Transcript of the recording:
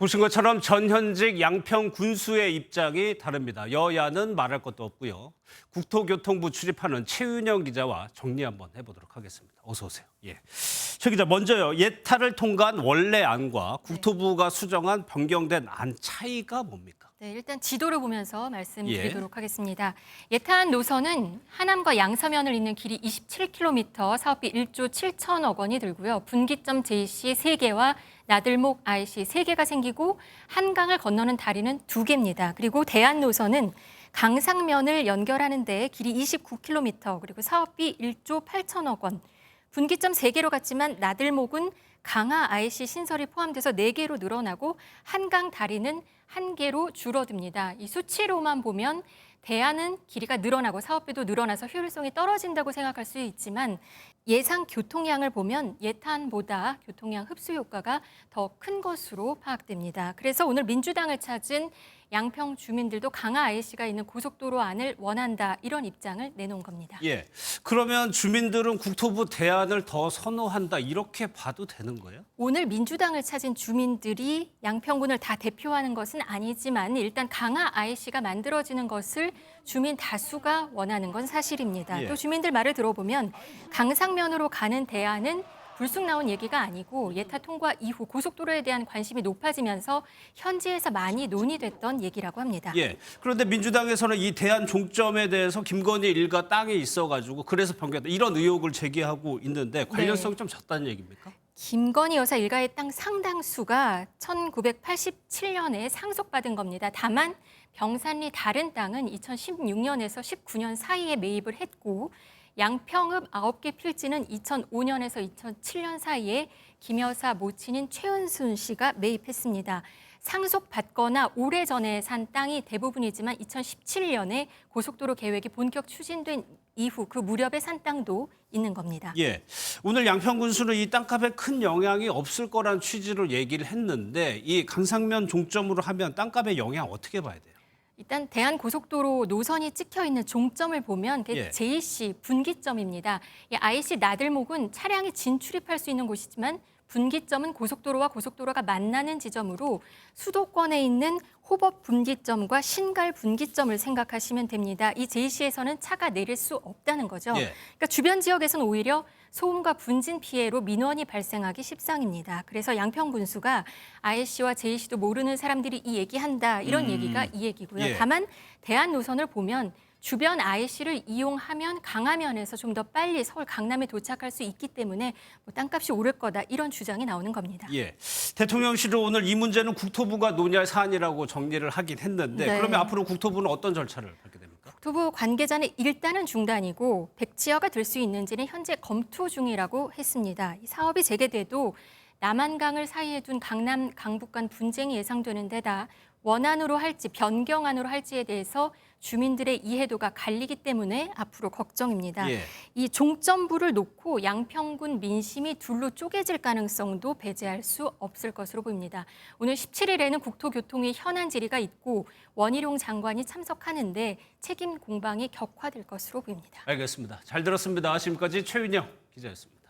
보신 것처럼 전현직 양평 군수의 입장이 다릅니다. 여야는 말할 것도 없고요. 국토교통부 출입하는 최윤영 기자와 정리 한번 해보도록 하겠습니다. 어서 오세요. 예. 최 기자, 먼저요. 예타를 통과한 원래 안과 국토부가 수정한 변경된 안 차이가 뭡니까? 네, 일단 지도를 보면서 말씀드리도록 하겠습니다. 예타안 노선은 하남과 양서면을 잇는 길이 27km, 사업비 1조 7천억 원이 들고요. 분기점 JC 3개와 나들목 IC 3개가 생기고 한강을 건너는 다리는 2개입니다. 그리고 대안 노선은 강상면을 연결하는 데 길이 29km, 그리고 사업비 1조 8천억 원. 분기점 3개로 갔지만 나들목은 강화 IC 신설이 포함돼서 4개로 늘어나고 한강 다리는 1개로 줄어듭니다. 이 수치로만 보면 대안은 길이가 늘어나고 사업비도 늘어나서 효율성이 떨어진다고 생각할 수 있지만 예상 교통량을 보면 예타안보다 교통량 흡수 효과가 더 큰 것으로 파악됩니다. 그래서 오늘 민주당을 찾은 양평 주민들도 강화 IC가 있는 고속도로 안을 원한다, 이런 입장을 내놓은 겁니다. 예. 그러면 주민들은 국토부 대안을 더 선호한다, 이렇게 봐도 되는 거예요? 오늘 민주당을 찾은 주민들이 양평군을 다 대표하는 것은 아니지만 일단 강화 IC가 만들어지는 것을 주민 다수가 원하는 건 사실입니다. 예. 또 주민들 말을 들어보면 강상면으로 가는 대안은 불쑥 나온 얘기가 아니고 예타 통과 이후 고속도로에 대한 관심이 높아지면서 현지에서 많이 논의됐던 얘기라고 합니다. 예. 그런데 민주당에서는 이 대안 종점에 대해서 김건희 일가 땅에 있어가지고 그래서 변경했다, 이런 의혹을 제기하고 있는데 관련성이 좀 적다는 얘기입니까? 김건희 여사 일가의 땅 상당수가 1987년에 상속받은 겁니다. 다만 병산리 다른 땅은 2016년에서 19년 사이에 매입을 했고 양평읍 9개 필지는 2005년에서 2007년 사이에 김 여사 모친인 최은순 씨가 매입했습니다. 상속받거나 오래전에 산 땅이 대부분이지만 2017년에 고속도로 계획이 본격 추진된 이후 그 무렵에 산 땅도 있는 겁니다. 예. 오늘 양평 군수는 이 땅값에 큰 영향이 없을 거란 취지로 얘기를 했는데 이 강상면 종점으로 하면 땅값의 영향 어떻게 봐야 돼요? 일단 대한고속도로 노선이 찍혀 있는 종점을 보면 그게 예. JC 분기점입니다. 이 IC 나들목은 차량이 진출입할 수 있는 곳이지만 분기점은 고속도로와 고속도로가 만나는 지점으로 수도권에 있는 호법 분기점과 신갈 분기점을 생각하시면 됩니다. 이 JC에서는 차가 내릴 수 없다는 거죠. 예. 그러니까 주변 지역에서는 오히려 소음과 분진 피해로 민원이 발생하기 십상입니다. 그래서 양평 군수가 IC와 JC도 모르는 사람들이 이 얘기한다, 이런 얘기가 이 얘기고요. 예. 다만 대안 노선을 보면 주변 IC를 이용하면 강화면에서 좀 더 빨리 서울 강남에 도착할 수 있기 때문에 뭐 땅값이 오를 거다, 이런 주장이 나오는 겁니다. 예. 대통령실은 오늘 이 문제는 국토부가 논의할 사안이라고 정리를 하긴 했는데 네. 그러면 앞으로 국토부는 어떤 절차를 밟게 됩니까? 국토부 관계자는 일단은 중단이고 백지화가 될 수 있는지는 현재 검토 중이라고 했습니다. 이 사업이 재개돼도 남한강을 사이에 둔 강남 강북 간 분쟁이 예상되는 데다 원안으로 할지 변경안으로 할지에 대해서 주민들의 이해도가 갈리기 때문에 앞으로 걱정입니다. 예. 이 종점부를 놓고 양평군 민심이 둘로 쪼개질 가능성도 배제할 수 없을 것으로 보입니다. 오늘 17일에는 국토교통위 현안 질의가 있고 원희룡 장관이 참석하는데 책임 공방이 격화될 것으로 보입니다. 알겠습니다. 잘 들었습니다. 지금까지 최윤영 기자였습니다.